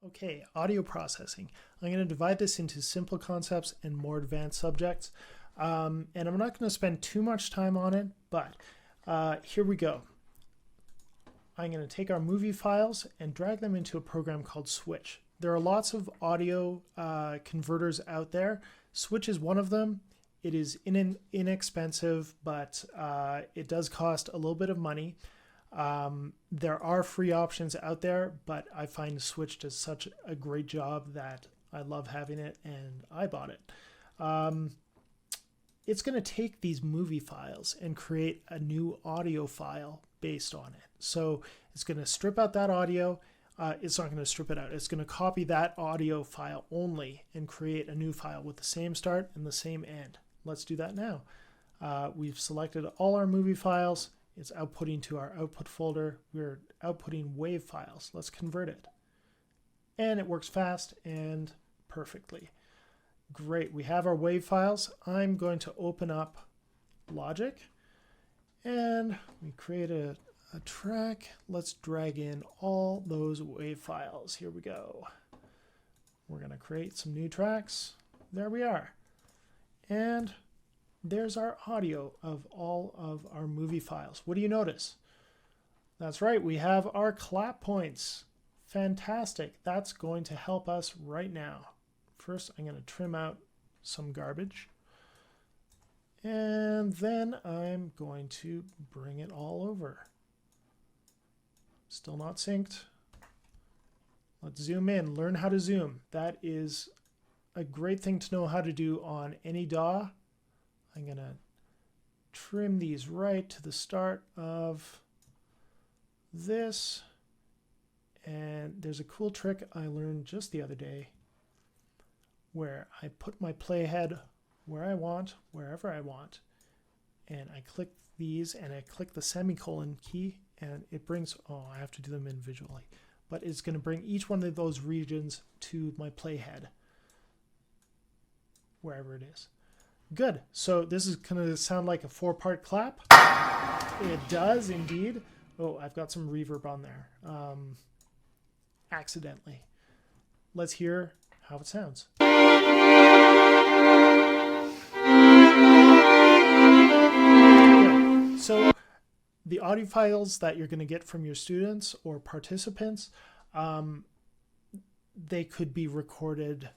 Okay, audio processing. I'm going to divide this into simple concepts and more advanced subjects. And I'm not going to spend too much time on it, but here we go. I'm going to take our movie files and drag them into a program called Switch. There are lots of audio converters out there. Switch is one of them. It is inexpensive, but it does cost a little bit of money. There are free options out there, but I find Switch does such a great job that I love having it and I bought it. It's going to take these movie files and create a new audio file based on it. So it's going to strip out that audio. It's not going to strip it out. It's going to copy that audio file only and create a new file with the same start and the same end. Let's do that now. We've selected all our movie files. It's outputting to our output folder. We're outputting WAV files. Let's convert it. And it works fast and perfectly. Great, we have our WAV files. I'm going to open up Logic and we create a track. Let's drag in all those WAV files. Here we go. We're going to create some new tracks. There we are. And there's our audio of all of our movie files. What do you notice? That's right, we have our clap points. Fantastic. That's going to help us right now. First, I'm going to trim out some garbage. And then I'm going to bring it all over. Still not synced. Let's zoom in, learn how to zoom. That is a great thing to know how to do on any DAW. I'm going to trim these right to the start of this. And there's a cool trick I learned just the other day where I put my playhead where I want, wherever I want. And I click these and I click the semicolon key and it brings, oh, I have to do them individually. But it's going to bring each one of those regions to my playhead, wherever it is. Good. So this is going to sound like a 4-part clap. It does indeed. Oh, I've got some reverb on there. Accidentally. Let's hear how it sounds. Good. So the audio files that you're going to get from your students or participants, they could be recorded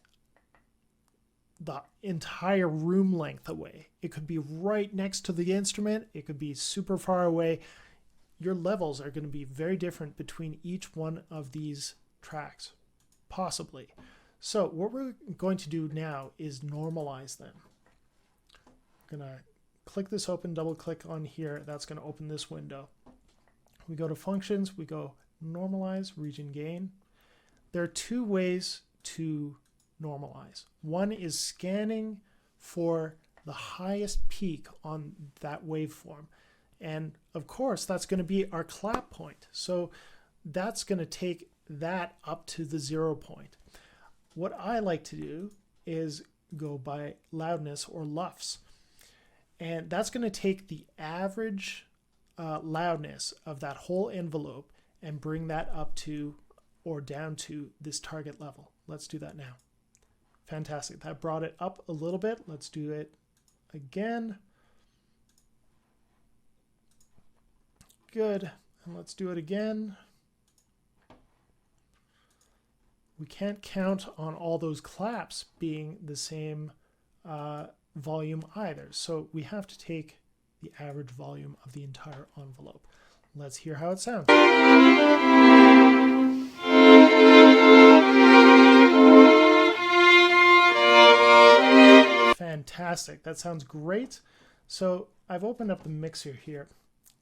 the entire room length away. It could be right next to the instrument. It could be super far away. Your levels are going to be very different between each one of these tracks, possibly. So what we're going to do now is normalize them. I'm going to click this open, double click on here. That's going to open this window. We go to functions, we go normalize, region gain. There are two ways to normalize. One is scanning for the highest peak on that waveform. And of course, that's going to be our clap point. So that's going to take that up to the 0 point. What I like to do is go by loudness or LUFS. And that's going to take the average loudness of that whole envelope and bring that up to or down to this target level. Let's do that now. Fantastic. That brought it up a little bit. Let's do it again. Good. And let's do it again. We can't count on all those claps being the same volume either. So we have to take the average volume of the entire envelope. Let's hear how it sounds. Fantastic. That sounds great. So I've opened up the mixer here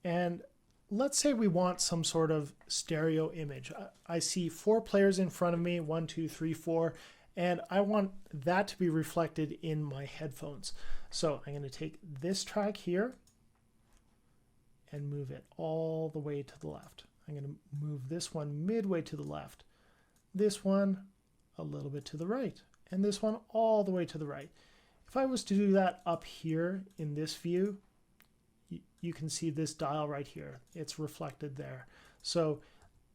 and let's say we want some sort of stereo image. I see 4 players in front of me, 1, 2, 3, 4, and I want that to be reflected in my headphones. So I'm going to take this track here and move it all the way to the left. I'm going to move this one midway to the left, this one a little bit to the right, and this one all the way to the right. If I was to do that up here in this view, you can see this dial right here. It's reflected there. So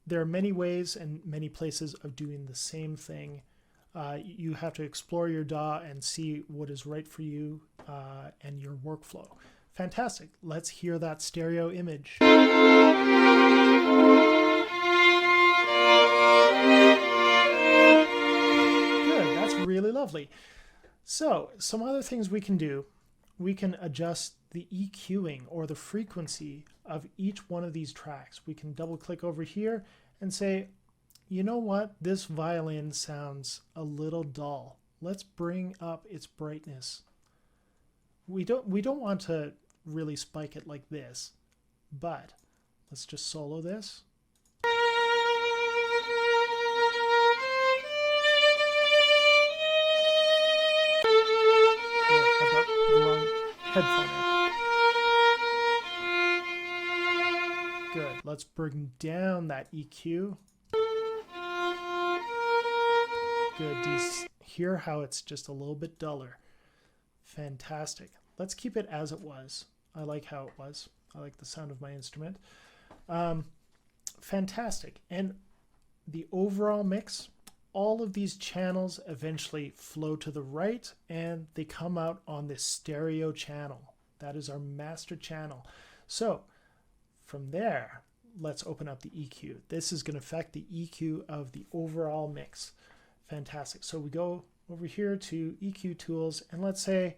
there are many ways and many places of doing the same thing. You have to explore your DAW and see what is right for you and your workflow. Fantastic. Let's hear that stereo image. Good. That's really lovely. So some other things we can do. We can adjust the EQing or the frequency of each one of these tracks. We can double click over here and say, you know what, this violin sounds a little dull. Let's bring up its brightness. We don't want to really spike it like this, but let's just solo this. I've got the wrong headphone in. Good. Let's bring down that EQ. Good. Do you hear how it's just a little bit duller? Fantastic. Let's keep it as it was. I like how it was. I like the sound of my instrument. Fantastic. And the overall mix, all of these channels eventually flow to the right and they come out on this stereo channel. That is our master channel. So from there, let's open up the EQ. This is going to affect the EQ of the overall mix. Fantastic. So we go over here to EQ tools and let's say,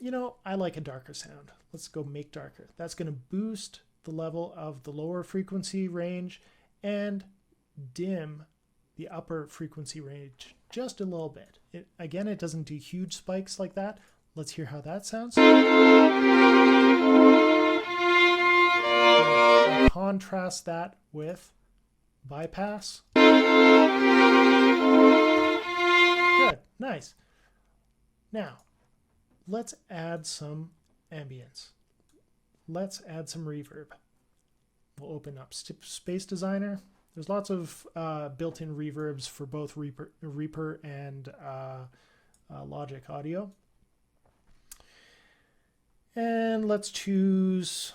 you know, I like a darker sound. Let's go make darker. That's going to boost the level of the lower frequency range and dim the upper frequency range just a little bit. Again, it doesn't do huge spikes like that. Let's hear how that sounds. I'll contrast that with bypass. Good, nice. Now, let's add some ambience. Let's add some reverb. We'll open up Space Designer. There's lots of built-in reverbs for both Reaper and Logic Audio. And let's choose,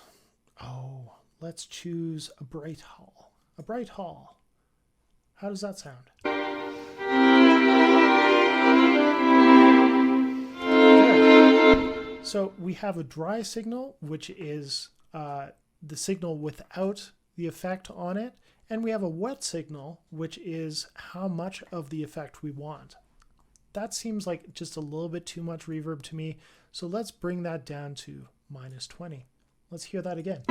let's choose a bright hall. A bright hall. How does that sound? Good. So we have a dry signal, which is the signal without the effect on it. And we have a wet signal, which is how much of the effect we want. That seems like just a little bit too much reverb to me. So let's bring that down to -20. Let's hear that again.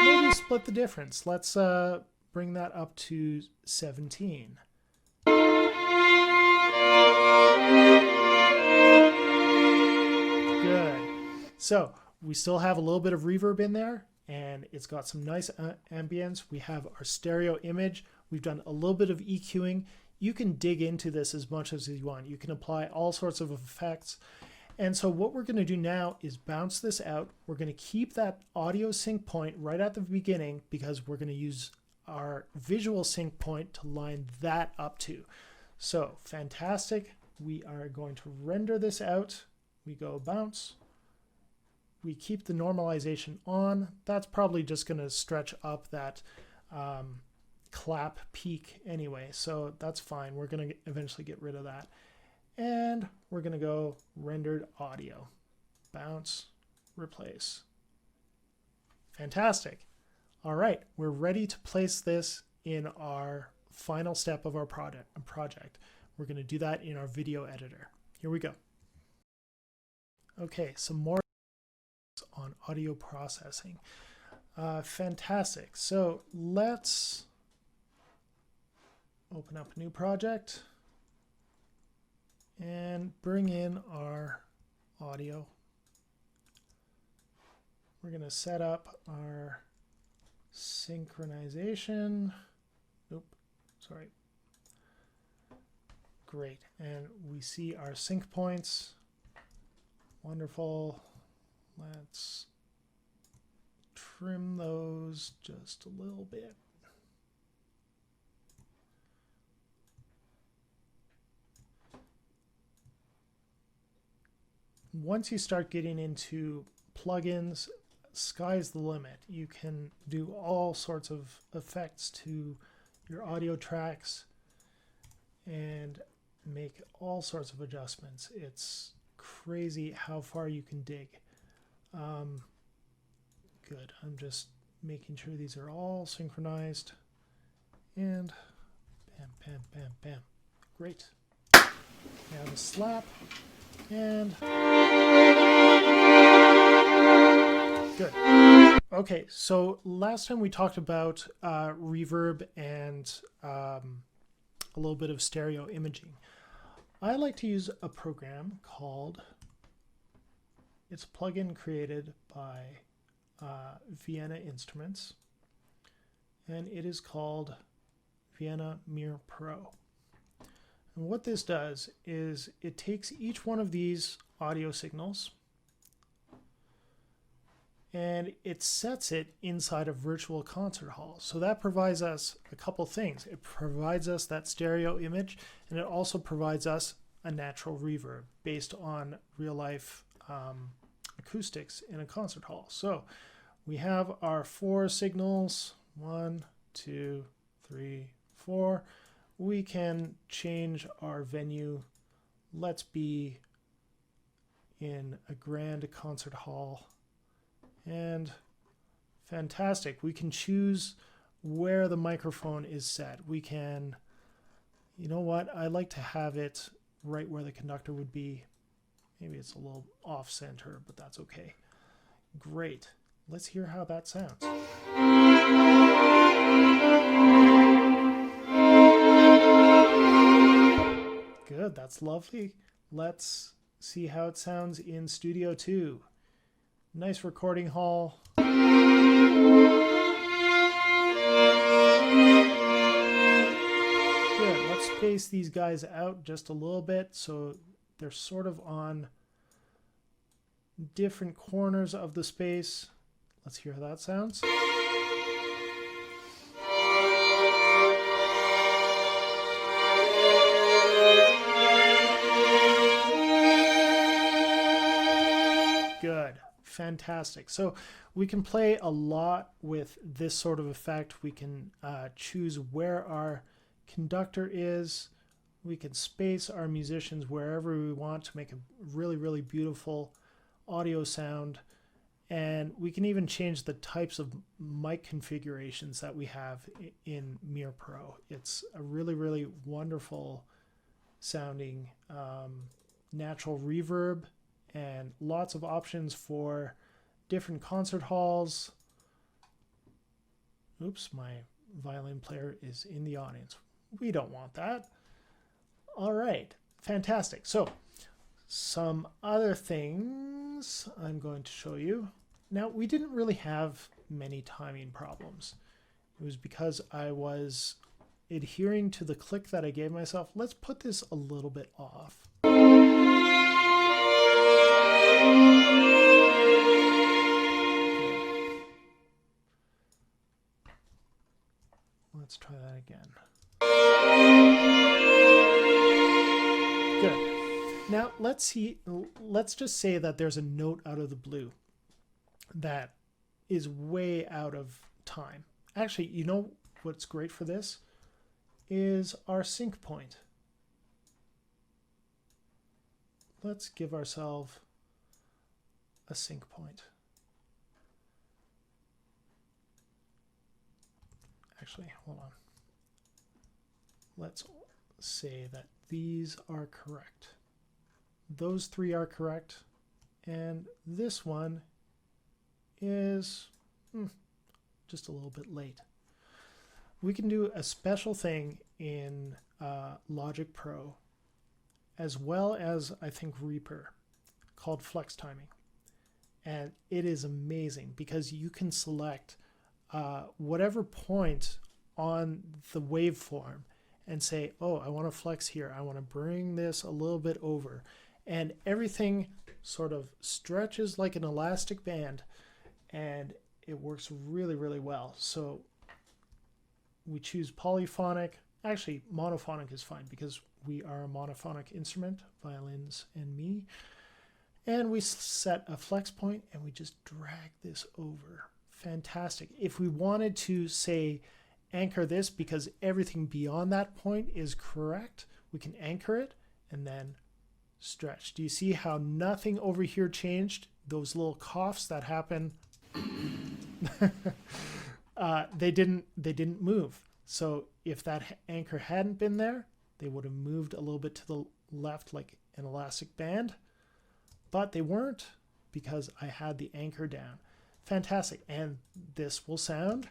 Maybe split the difference. Let's bring that up to 17. Good. So we still have a little bit of reverb in there and it's got some nice ambience. We have our stereo image. We've done a little bit of EQing. You can dig into this as much as you want. You can apply all sorts of effects. And so what we're going to do now is bounce this out. We're going to keep that audio sync point right at the beginning because we're going to use our visual sync point to line that up to. So fantastic. We are going to render this out. We go bounce. We keep the normalization on. That's probably just going to stretch up that clap peak anyway, so that's fine. We're going to eventually get rid of that. And we're going to go rendered audio. Bounce, replace. Fantastic. All right, we're ready to place this in our final step of our project. We're going to do that in our video editor. Here we go. Okay, some more on audio processing. Fantastic. So let's open up a new project and bring in our audio. We're going to set up our synchronization. Nope, sorry. Great. And we see our sync points. Wonderful. Let's trim those just a little bit. Once you start getting into plugins, sky's the limit. You can do all sorts of effects to your audio tracks and make all sorts of adjustments. It's crazy how far you can dig. Good. I'm just making sure these are all synchronized. And bam, bam, bam, bam. Great. Now the slap. And good. Okay, so last time we talked about reverb and a little bit of stereo imaging. I like to use a program called, it's a plugin created by Vienna Instruments, and it is called Vienna Mir Pro. And what this does is it takes each one of these audio signals and it sets it inside a virtual concert hall. So that provides us a couple things. It provides us that stereo image, and it also provides us a natural reverb based on real life acoustics in a concert hall. So we have our 4 signals, 1, 2, 3, 4. We can change our venue. Let's be in a grand concert hall. And fantastic. We can choose where the microphone is set. We can, you know what? I like to have it right where the conductor would be. Maybe it's a little off center, but that's okay. Great. Let's hear how that sounds. Good, that's lovely. Let's see how it sounds in Studio 2. Nice recording hall. Good, let's space these guys out just a little bit so they're sort of on different corners of the space. Let's hear how that sounds. Good. Fantastic. So we can play a lot with this sort of effect. We can choose where our conductor is. We can space our musicians wherever we want to make a really, really beautiful audio sound. And we can even change the types of mic configurations that we have in Mir Pro. It's a really, really wonderful sounding natural reverb, and lots of options for different concert halls. Oops, my violin player is in the audience. We don't want that. All right, fantastic. So some other things I'm going to show you. Now, we didn't really have many timing problems. It was because I was adhering to the click that I gave myself. Let's put this a little bit off. Let's try that again. Good. Now let's just say that there's a note out of the blue that is way out of time. Actually, you know what's great for this is our sync point. Let's give ourselves a sync point. Actually, hold on. Let's say that these are correct. Those 3 are correct, and this one is just a little bit late. We can do a special thing in Logic Pro, as well as I think Reaper, called flex timing. And it is amazing because you can select whatever point on the waveform and say, oh, I want to flex here. I want to bring this a little bit over. And everything sort of stretches like an elastic band, and it works really, really well. So we choose polyphonic. Actually, monophonic is fine because we are a monophonic instrument, violins and me. And we set a flex point and we just drag this over. Fantastic. If we wanted to say anchor this because everything beyond that point is correct, we can anchor it and then stretch. Do you see how nothing over here changed? Those little coughs that happen, they didn't move. So if that anchor hadn't been there, they would have moved a little bit to the left like an elastic band, but they weren't because I had the anchor down. Fantastic. And this will sound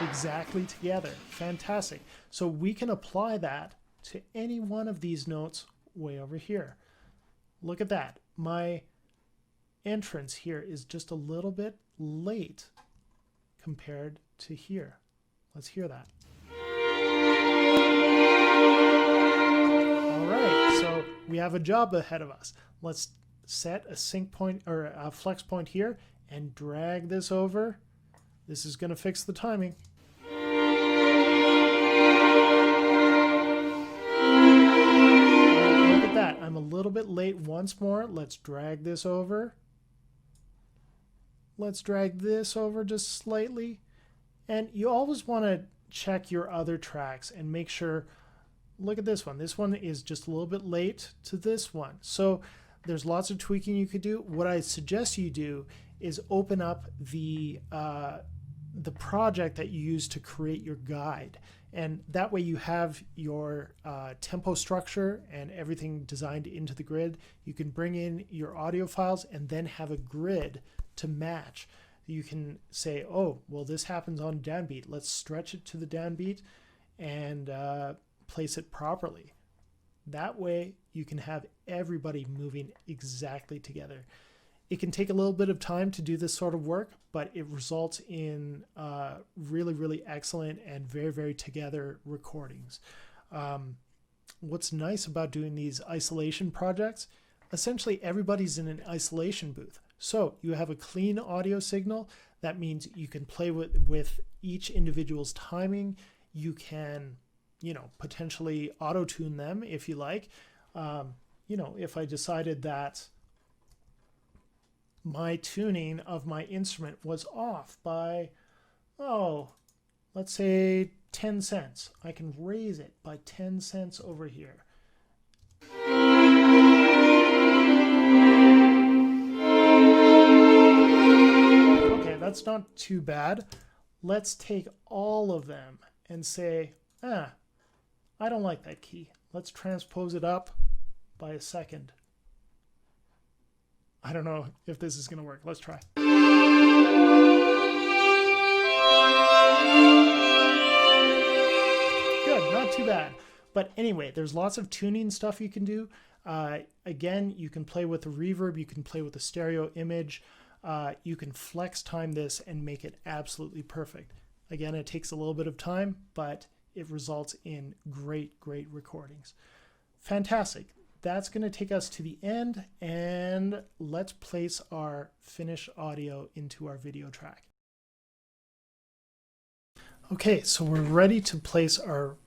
exactly together. Fantastic. So we can apply that to any one of these notes way over here. Look at that. My entrance here is just a little bit late compared to here. Let's hear that. All right, so we have a job ahead of us. Let's set a sync point or a flex point here and drag this over. This is going to fix the timing. Look at that. I'm a little bit late once more. Let's drag this over. Let's drag this over just slightly. And you always want to check your other tracks and make sure, look at this one. This one is just a little bit late to this one. So there's lots of tweaking you could do. What I suggest you do is open up the project that you use to create your guide. And that way you have your tempo structure and everything designed into the grid. You can bring in your audio files and then have a grid to match. You can say, oh, well, this happens on downbeat. Let's stretch it to the downbeat and place it properly. That way you can have everybody moving exactly together. It can take a little bit of time to do this sort of work, but it results in really, really excellent and very, very together recordings. What's nice about doing these isolation projects, essentially everybody's in an isolation booth. So you have a clean audio signal. That means you can play with each individual's timing. You can, potentially auto-tune them if you like. If I decided that my tuning of my instrument was off by, let's say 10 cents. I can raise it by 10 cents over here. Okay, that's not too bad. Let's take all of them and say, I don't like that key. Let's transpose it up by a second. I don't know if this is going to work. Let's try. Good, not too bad. But anyway, there's lots of tuning stuff you can do. Again, you can play with the reverb. You can play with the stereo image. You can flex time this and make it absolutely perfect. Again, it takes a little bit of time, but it results in great, great recordings. Fantastic. That's going to take us to the end, and let's place our finished audio into our video track. Okay, so we're ready to place our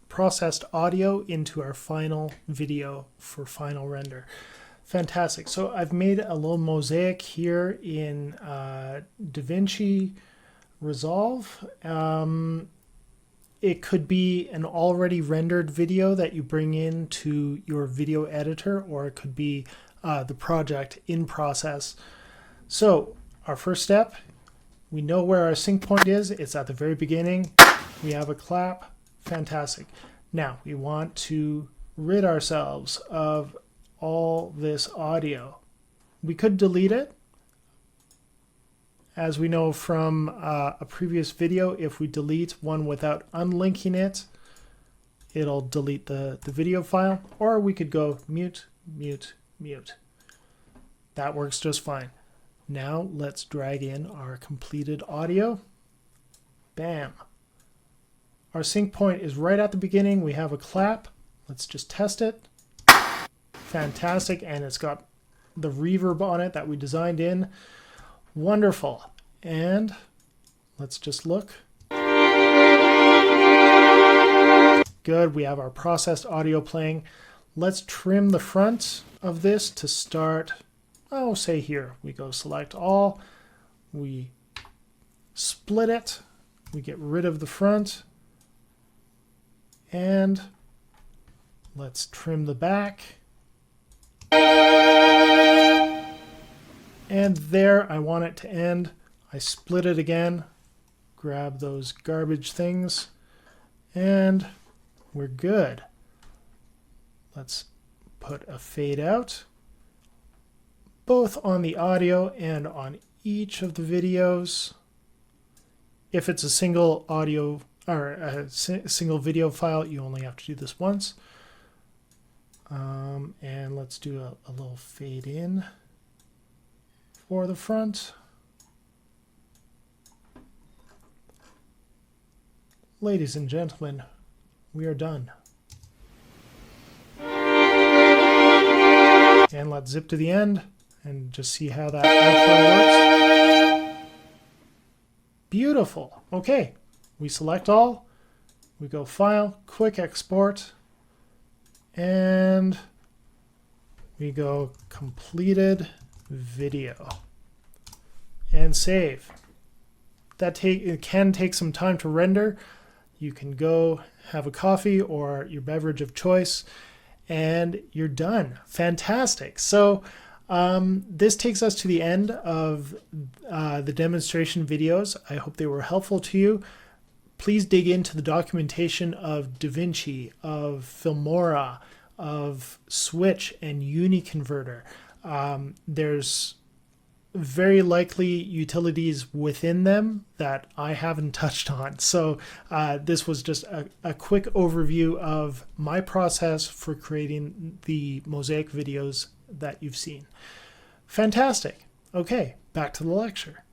processed audio into our final video for final render. Fantastic. So I've made a little mosaic here in DaVinci Resolve. It could be an already rendered video that you bring into your video editor, or it could be the project in process. So our first step, we know where our sync point is. It's at the very beginning. We have a clap. Fantastic. Now we want to rid ourselves of all this audio. We could delete it. As we know from a previous video, if we delete one without unlinking it, it'll delete the video file. Or we could go mute, mute, mute. That works just fine. Now let's drag in our completed audio. Bam. Our sync point is right at the beginning. We have a clap. Let's just test it. Fantastic. And it's got the reverb on it that we designed in. Wonderful. And let's just look. Good. We have our processed audio playing. Let's trim the front of this to start, oh, say here. We go select all, we split it, we get rid of the front, and let's trim the back. And there I want it to end. I split it again, grab those garbage things, and we're good. Let's put a fade out, both on the audio and on each of the videos. If it's a single audio or a single video file, you only have to do this once. And let's do a little fade in for the front. Ladies and gentlemen, we are done. And let's zip to the end and just see how that outro works. Beautiful. Okay, we select all, we go File, Quick Export, and we go Completed Video and save. It can take some time to render. You can go have a coffee or your beverage of choice, and you're done. Fantastic. So this takes us to the end of the demonstration videos. I hope they were helpful to you. Please dig into the documentation of DaVinci, of Filmora, of Switch and UniConverter. There's very likely utilities within them that I haven't touched on. So this was just a quick overview of my process for creating the MOSAIC videos that you've seen. Fantastic. Okay, back to the lecture.